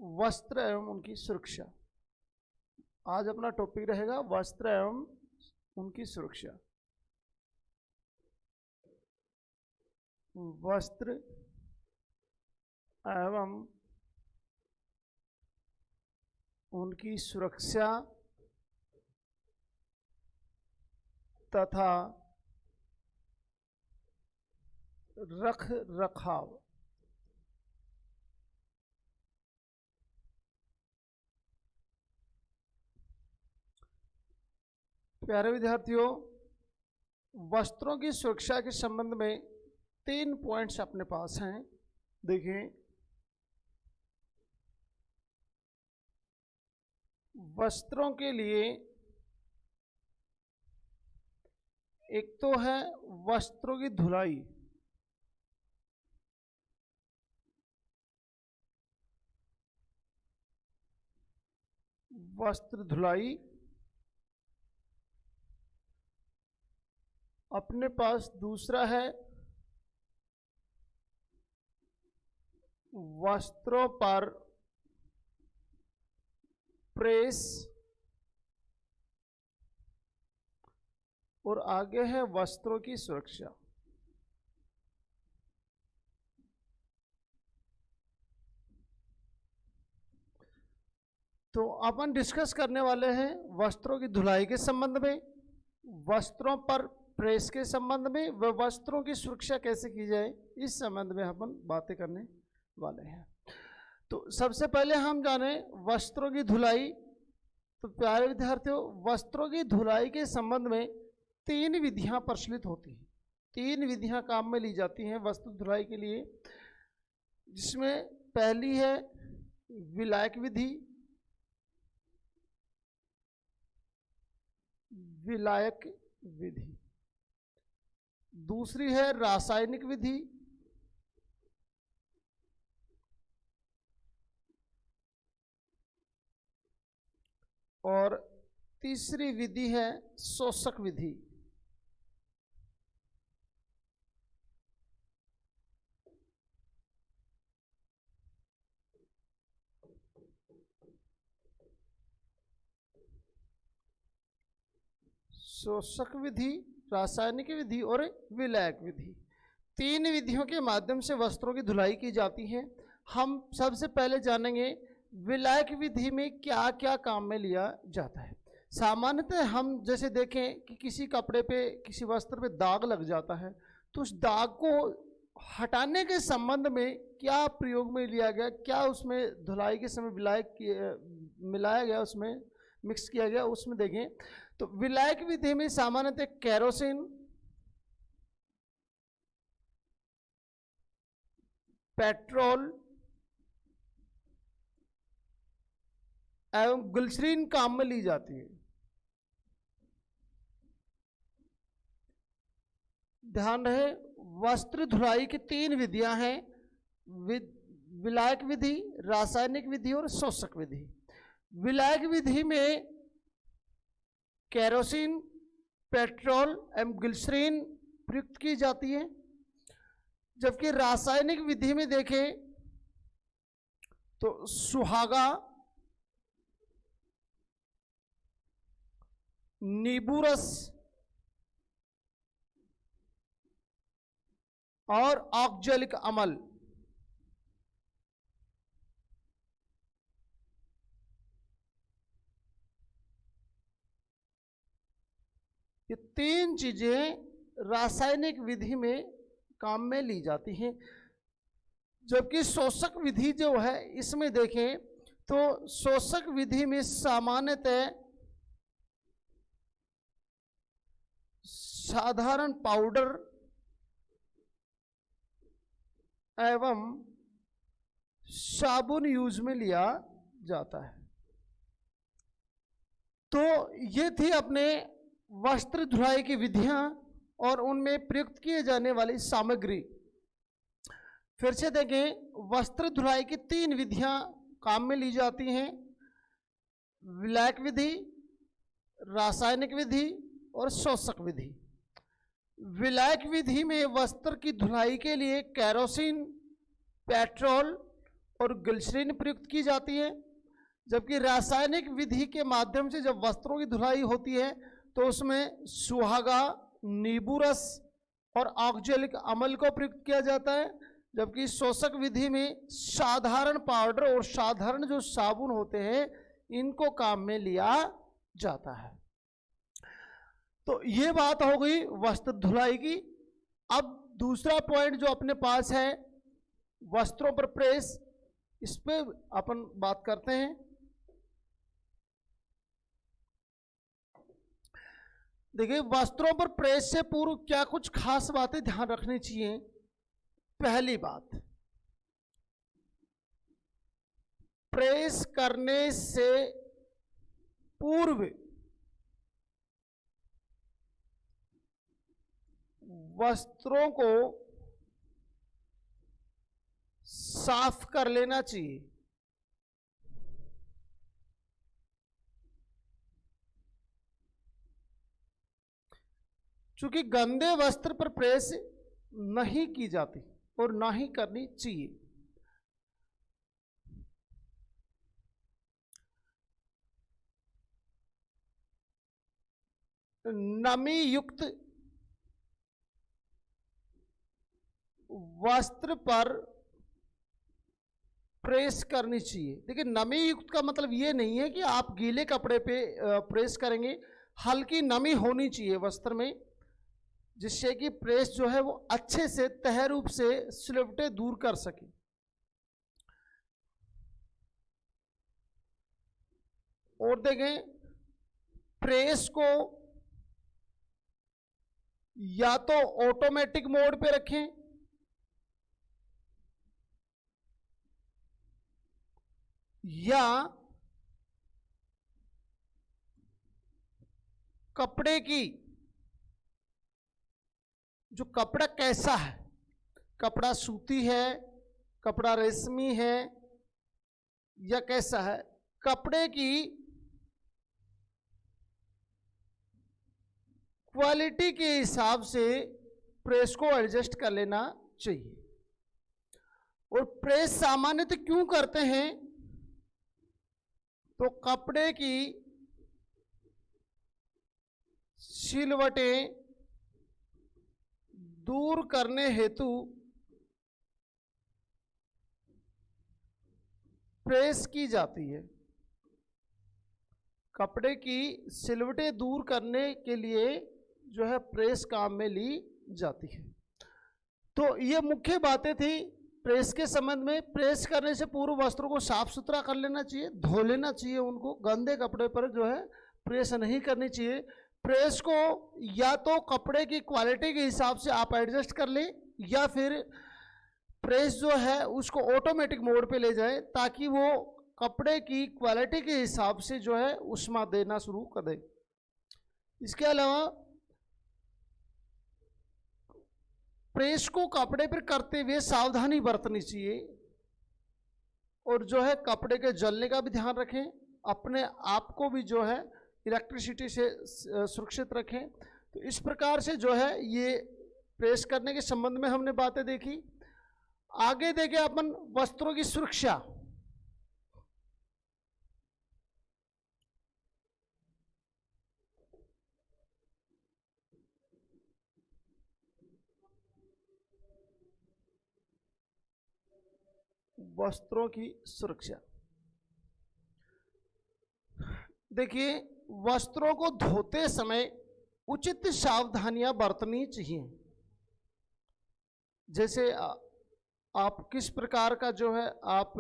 वस्त्र एवं उनकी सुरक्षा। आज अपना टॉपिक रहेगा वस्त्र एवं उनकी सुरक्षा। वस्त्र एवं उनकी सुरक्षा तथा रख रखाव। प्यारे विद्यार्थियों, वस्त्रों की सुरक्षा के संबंध में 3 पॉइंट्स अपने पास हैं। देखिए, वस्त्रों के लिए एक तो है वस्त्रों की धुलाई। वस्त्र धुलाई। अपने पास दूसरा है वस्त्रों पर प्रेस और आगे है वस्त्रों की सुरक्षा। तो अपन डिस्कस करने वाले हैं वस्त्रों की धुलाई के संबंध में, वस्त्रों पर प्रेस के संबंध में, व वस्त्रों की सुरक्षा कैसे की जाए इस संबंध में अपन बातें करने वाले हैं। तो सबसे पहले हम जाने वस्त्रों की धुलाई। तो प्यारे विद्यार्थियों, वस्त्रों की धुलाई के संबंध में 3 विधियां प्रचलित होती हैं। 3 विधियां काम में ली जाती हैं वस्त्र धुलाई के लिए, जिसमें पहली है विलायक विधि। विलायक विधि। दूसरी है रासायनिक विधि। और तीसरी विधि है शोषक विधि। शोषक विधि, रासायनिक विधि और विलायक विधि। 3 विधियों के माध्यम से वस्त्रों की धुलाई की जाती है। हम सबसे पहले जानेंगे विलायक विधि में क्या क्या काम में लिया जाता है। सामान्यतः हम जैसे देखें कि किसी कपड़े पे, किसी वस्त्र पे दाग लग जाता है, तो उस दाग को हटाने के संबंध में क्या प्रयोग में लिया गया, क्या उसमें धुलाई के समय विलायक मिलाया गया, उसमें मिक्स किया गया, उसमें देखें तो विलायक विधि में सामान्यतः केरोसिन, पेट्रोल एवं ग्लिसरीन काम में ली जाती है। ध्यान रहे, वस्त्र धुलाई की 3 विधियां हैं, विलायक विधि, रासायनिक विधि और शोषक विधि। विलायक विधि में केरोसिन, पेट्रोल एवं ग्लिसरीन प्रयुक्त की जाती है, जबकि रासायनिक विधि में देखें तो सुहागा, नींबू रस और ऑक्जेलिक अम्ल, ये 3 चीजें रासायनिक विधि में काम में ली जाती हैं। जबकि शोषक विधि जो है, इसमें देखें तो शोषक विधि में सामान्यतः साधारण पाउडर एवं साबुन यूज में लिया जाता है। तो ये थी अपने वस्त्र धुलाई की विधियां और उनमें प्रयुक्त किए जाने वाली सामग्री। फिर से देखें, वस्त्र धुलाई की 3 विधियां काम में ली जाती हैं, विलायक विधि, रासायनिक विधि और शोषक विधि। विलायक विधि में वस्त्र की धुलाई के लिए केरोसिन, पेट्रोल और ग्लिसरीन प्रयुक्त की जाती है। जबकि रासायनिक विधि के माध्यम से जब वस्त्रों की धुलाई होती है तो उसमें सुहागा, नींबू रस और ऑक्जेलिक अम्ल को प्रयुक्त किया जाता है। जबकि शोषक विधि में साधारण पाउडर और साधारण जो साबुन होते हैं इनको काम में लिया जाता है। तो ये बात हो गई वस्त्र धुलाई की। अब दूसरा पॉइंट जो अपने पास है वस्त्रों पर प्रेस, इस पे अपन बात करते हैं। देखिए, वस्त्रों पर प्रेस से पूर्व क्या कुछ खास बातें ध्यान रखनी चाहिए। पहली बात, प्रेस करने से पूर्व वस्त्रों को साफ कर लेना चाहिए। क्योंकि गंदे वस्त्र पर प्रेस नहीं की जाती और ना ही करनी चाहिए। नमी युक्त वस्त्र पर प्रेस करनी चाहिए। देखिए, नमी युक्त का मतलब ये नहीं है कि आप गीले कपड़े पे प्रेस करेंगे। हल्की नमी होनी चाहिए वस्त्र में, जिससे कि प्रेस जो है वो अच्छे से तह रूप से सिलवटें दूर कर सके। और देखें, प्रेस को या तो ऑटोमेटिक मोड पे रखें या कपड़े की जो कपड़ा कैसा है, कपड़ा सूती है, कपड़ा रेशमी है या कैसा है, कपड़े की क्वालिटी के हिसाब से प्रेस को एडजस्ट कर लेना चाहिए। और प्रेस सामान्यतः क्यों करते हैं, तो कपड़े की सिलवटें दूर करने हेतु प्रेस की जाती है। कपड़े की सिलवटें दूर करने के लिए जो है प्रेस काम में ली जाती है। तो ये मुख्य बातें थी प्रेस के संबंध में। प्रेस करने से पूर्व वस्त्रों को साफ सुथरा कर लेना चाहिए, धो लेना चाहिए उनको। गंदे कपड़े पर जो है प्रेस नहीं करनी चाहिए। प्रेस को या तो कपड़े की क्वालिटी के हिसाब से आप एडजस्ट कर लें या फिर प्रेस जो है उसको ऑटोमेटिक मोड पे ले जाएं, ताकि वो कपड़े की क्वालिटी के हिसाब से जो है उष्मा देना शुरू कर दे। इसके अलावा प्रेस को कपड़े पर करते हुए सावधानी बरतनी चाहिए और जो है कपड़े के जलने का भी ध्यान रखें। अपने आप को भी जो है इलेक्ट्रिसिटी से सुरक्षित रखें। तो इस प्रकार से जो है ये प्रेस करने के संबंध में हमने बातें देखी। आगे देखें अपन वस्त्रों की सुरक्षा। वस्त्रों की सुरक्षा, देखिए, वस्त्रों को धोते समय उचित सावधानियां बरतनी चाहिए। जैसे आप किस प्रकार का जो है आप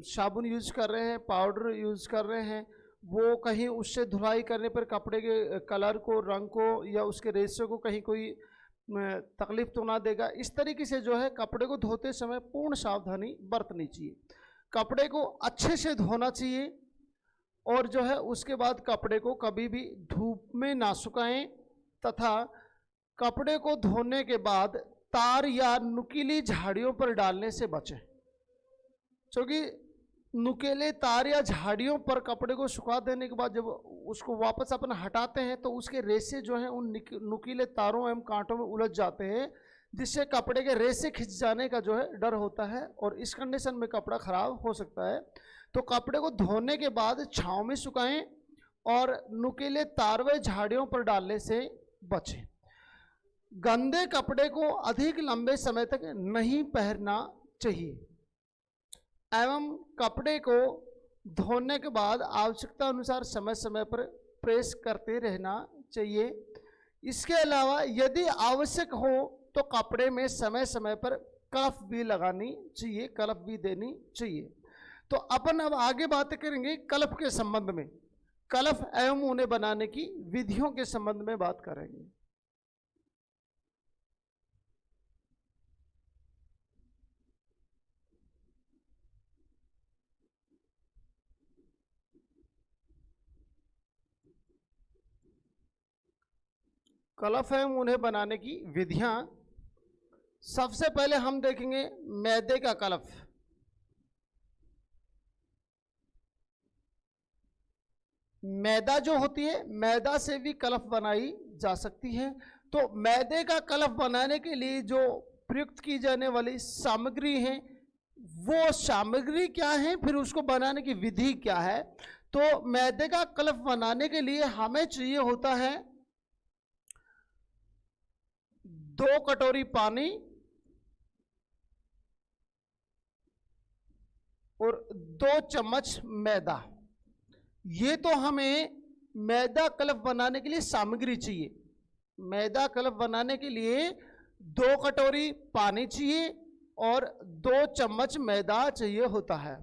साबुन यूज कर रहे हैं, पाउडर यूज कर रहे हैं, वो कहीं उससे धुलाई करने पर कपड़े के कलर को, रंग को या उसके रेशे को कहीं कोई तकलीफ तो ना देगा। इस तरीके से जो है कपड़े को धोते समय पूर्ण सावधानी बरतनी चाहिए। कपड़े को अच्छे से धोना चाहिए और जो है उसके बाद कपड़े को कभी भी धूप में ना सुखाएं तथा कपड़े को धोने के बाद तार या नुकीली झाड़ियों पर डालने से बचें, क्योंकि नुकीले तार या झाड़ियों पर कपड़े को सुखा देने के बाद जब उसको वापस अपन हटाते हैं तो उसके रेशे जो हैं उन नुकीले तारों एवं कांटों में उलझ जाते हैं, जिससे कपड़े के रेसे खिंच जाने का जो है डर होता है और इस कंडीशन में कपड़ा खराब हो सकता है। तो कपड़े को धोने के बाद छांव में सुखाएं और नुकीले तार व झाड़ियों पर डालने से बचें। गंदे कपड़े को अधिक लंबे समय तक नहीं पहनना चाहिए एवं कपड़े को धोने के बाद आवश्यकता अनुसार समय समय पर प्रेस करते रहना चाहिए। इसके अलावा यदि आवश्यक हो तो कपड़े में समय समय पर कलफ भी लगानी चाहिए, कलफ भी देनी चाहिए। तो अपन अब आगे बात करेंगे कलफ के संबंध में, कलफ एवं उन्हें बनाने की विधियों के संबंध में बात करेंगे। कलफ एवं उन्हें बनाने की विधियां, सबसे पहले हम देखेंगे मैदे का कलफ। मैदा जो होती है, मैदा से भी कलफ बनाई जा सकती है। तो मैदे का कलफ बनाने के लिए जो प्रयुक्त की जाने वाली सामग्री है वो सामग्री क्या है, फिर उसको बनाने की विधि क्या है। तो मैदे का कलफ बनाने के लिए हमें चाहिए होता है 2 कटोरी पानी और 2 चम्मच मैदा। ये तो हमें मैदा कलफ बनाने के लिए सामग्री चाहिए। मैदा कलफ बनाने के लिए 2 कटोरी पानी चाहिए और 2 चम्मच मैदा चाहिए होता है।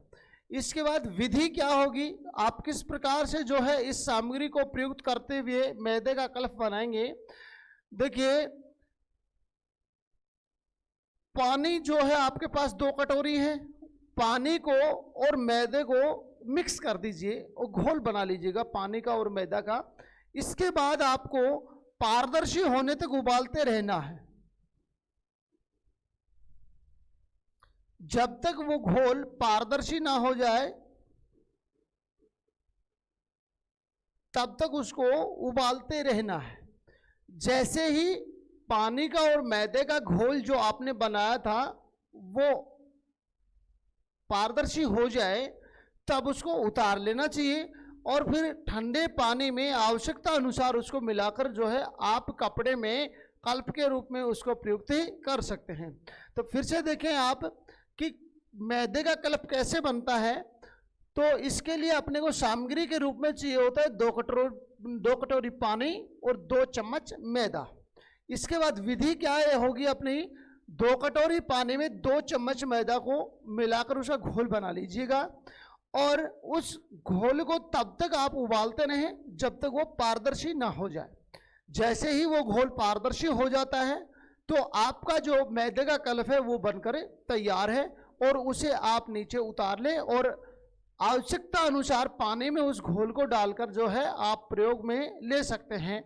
इसके बाद विधि क्या होगी, आप किस प्रकार से जो है इस सामग्री को प्रयुक्त करते हुए मैदे का कलफ बनाएंगे। देखिए, पानी जो है आपके पास 2 कटोरी है, पानी को और मैदे को मिक्स कर दीजिए और घोल बना लीजिएगा पानी का और मैदा का। इसके बाद आपको पारदर्शी होने तक उबालते रहना है। जब तक वो घोल पारदर्शी ना हो जाए तब तक उसको उबालते रहना है। जैसे ही पानी का और मैदे का घोल जो आपने बनाया था वो पारदर्शी हो जाए तब उसको उतार लेना चाहिए और फिर ठंडे पानी में आवश्यकता अनुसार उसको मिलाकर जो है आप कपड़े में कल्प के रूप में उसको प्रयुक्त कर सकते हैं। तो फिर से देखें आप कि मैदे का कल्प कैसे बनता है। तो इसके लिए अपने को सामग्री के रूप में चाहिए होता है 2 कटोरी पानी और 2 चम्मच मैदा। इसके बाद विधि क्या है होगी अपनी, 2 कटोरी पानी में 2 चम्मच मैदा को मिलाकर उसका घोल बना लीजिएगा और उस घोल को तब तक आप उबालते रहें जब तक वो पारदर्शी ना हो जाए। जैसे ही वो घोल पारदर्शी हो जाता है तो आपका जो मैदे का कलफ है वो बनकर तैयार है और उसे आप नीचे उतार लें और आवश्यकता अनुसार पानी में उस घोल को डालकर जो है आप प्रयोग में ले सकते हैं।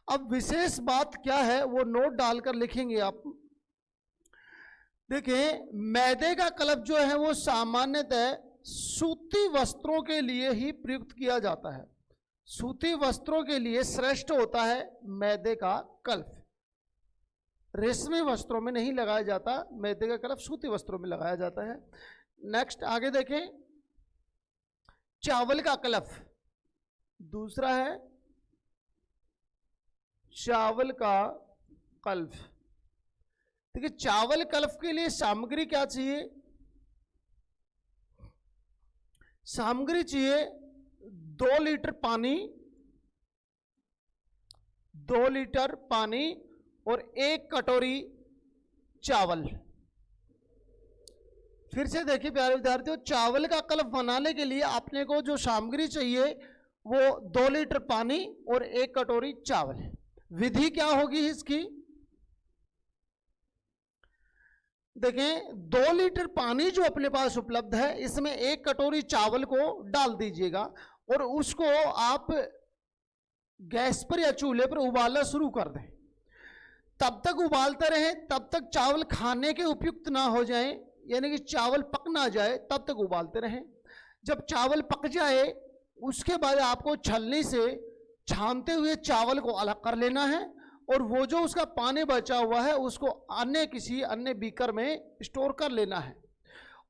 अब विशेष बात क्या है वो नोट डालकर लिखेंगे आप। देखिए, मैदे का कलफ जो है वो सामान्यतः सूती वस्त्रों के लिए ही प्रयुक्त किया जाता है। सूती वस्त्रों के लिए श्रेष्ठ होता है मैदे का कल्फ। रेशमी वस्त्रों में नहीं लगाया जाता मैदे का कल्फ, सूती वस्त्रों में लगाया जाता है। नेक्स्ट आगे देखें, चावल का कल्फ दूसरा है चावल का कल्फ। देखिए, चावल कल्फ के लिए सामग्री क्या चाहिए, सामग्री चाहिए 2 लीटर पानी, 2 लीटर पानी और 1 कटोरी चावल। फिर से देखिए प्यारे विद्यार्थियों, चावल का कल्फ बनाने के लिए आपने को जो सामग्री चाहिए वो 2 लीटर पानी और 1 कटोरी चावल है। विधि क्या होगी इसकी, देखें 2 लीटर पानी जो अपने पास उपलब्ध है इसमें 1 कटोरी चावल को डाल दीजिएगा और उसको आप गैस पर या चूल्हे पर उबालना शुरू कर दें। तब तक उबालते रहें तब तक चावल खाने के उपयुक्त ना हो जाए, यानी कि चावल पक ना जाए तब तक उबालते रहें। जब चावल पक जाए उसके बाद आपको छलनी से छानते हुए चावल को अलग कर लेना है और वो जो उसका पानी बचा हुआ है उसको किसी अन्य बीकर में स्टोर कर लेना है।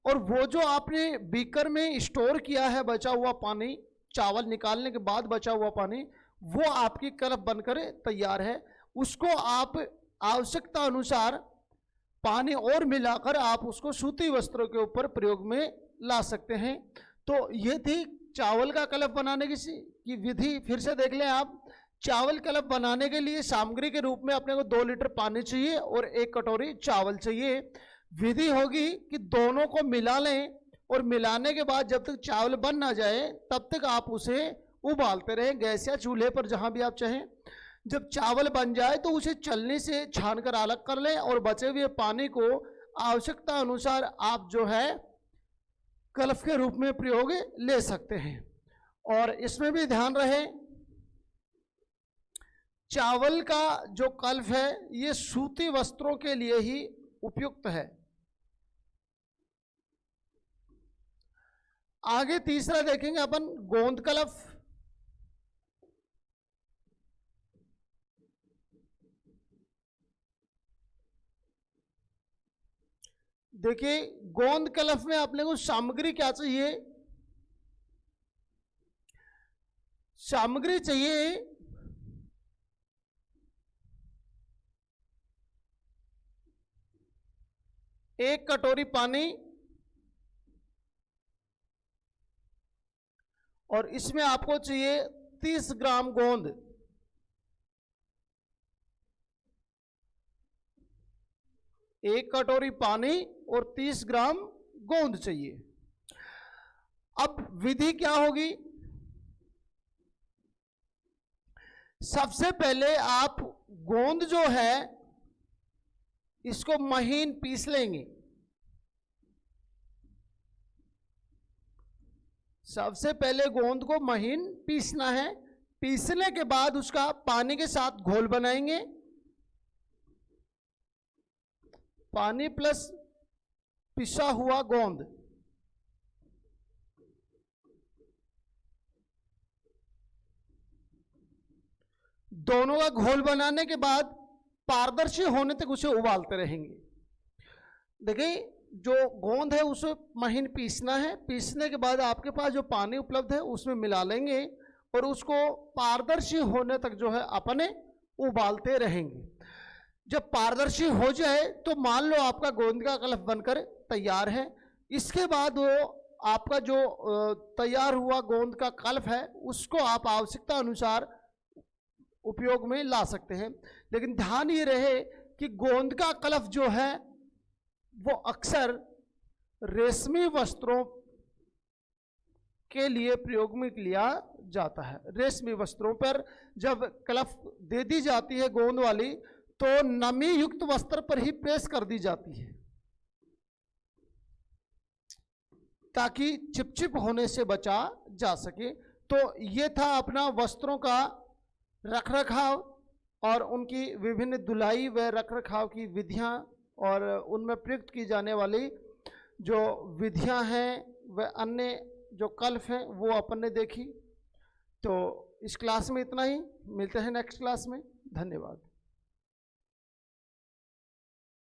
और वो जो आपने बीकर में स्टोर किया है बचा हुआ पानी, चावल निकालने के बाद बचा हुआ पानी, वो आपकी कलफ बनकर तैयार है। उसको आप आवश्यकता अनुसार पानी और मिलाकर आप उसको सूती वस्त्रों के ऊपर प्रयोग में ला सकते हैं। तो ये थी चावल का कलफ बनाने की विधि। फिर से देख लें आप, चावल कलफ बनाने के लिए सामग्री के रूप में अपने को 2 लीटर पानी चाहिए और 1 कटोरी चावल चाहिए। विधि होगी कि दोनों को मिला लें और मिलाने के बाद जब तक चावल बन ना जाए तब तक आप उसे उबालते रहें, गैस या चूल्हे पर जहां भी आप चाहें। जब चावल बन जाए तो उसे छलनी से छानकर अलग कर लें और बचे हुए पानी को आवश्यकता अनुसार आप जो है कलफ के रूप में प्रयोग ले सकते हैं। और इसमें भी ध्यान रहे, चावल का जो कलफ है ये सूती वस्त्रों के लिए ही उपयुक्त है। आगे तीसरा देखेंगे अपन, गोंद कलफ। देखिए, गोंद कलफ में अपने को सामग्री क्या चाहिए? सामग्री चाहिए 1 कटोरी पानी और इसमें आपको चाहिए 30 ग्राम गोंद। एक कटोरी पानी और 30 ग्राम गोंद चाहिए। अब विधि क्या होगी? सबसे पहले आप गोंद जो है इसको महीन पीस लेंगे। सबसे पहले गोंद को महीन पीसना है। पीसने के बाद उसका पानी के साथ घोल बनाएंगे। पानी प्लस पिसा हुआ गोंद, दोनों का घोल बनाने के बाद पारदर्शी होने तक उसे उबालते रहेंगे। देखिए, जो गोंद है उसे महीन पीसना है। पीसने के बाद आपके पास जो पानी उपलब्ध है उसमें मिला लेंगे और उसको पारदर्शी होने तक जो है अपने उबालते रहेंगे। जब पारदर्शी हो जाए तो मान लो आपका गोंद का कलफ बनकर तैयार है। इसके बाद वो आपका जो तैयार हुआ गोंद का कलफ है उसको आप आवश्यकता अनुसार उपयोग में ला सकते हैं। लेकिन ध्यान ये रहे कि गोंद का कलफ जो है वो अक्सर रेशमी वस्त्रों के लिए प्रयोग में लिया जाता है। रेशमी वस्त्रों पर जब कलफ दे दी जाती है गोंद वाली तो नमी युक्त वस्त्र पर ही प्रेस कर दी जाती है ताकि चिपचिप होने से बचा जा सके। तो ये था अपना वस्त्रों का रखरखाव और उनकी विभिन्न धुलाई व रखरखाव की विधियां और उनमें प्रयुक्त की जाने वाली जो विधियां हैं व अन्य जो कल्फ हैं वो अपन ने देखी। तो इस क्लास में इतना ही, मिलते हैं नेक्स्ट क्लास में। धन्यवाद।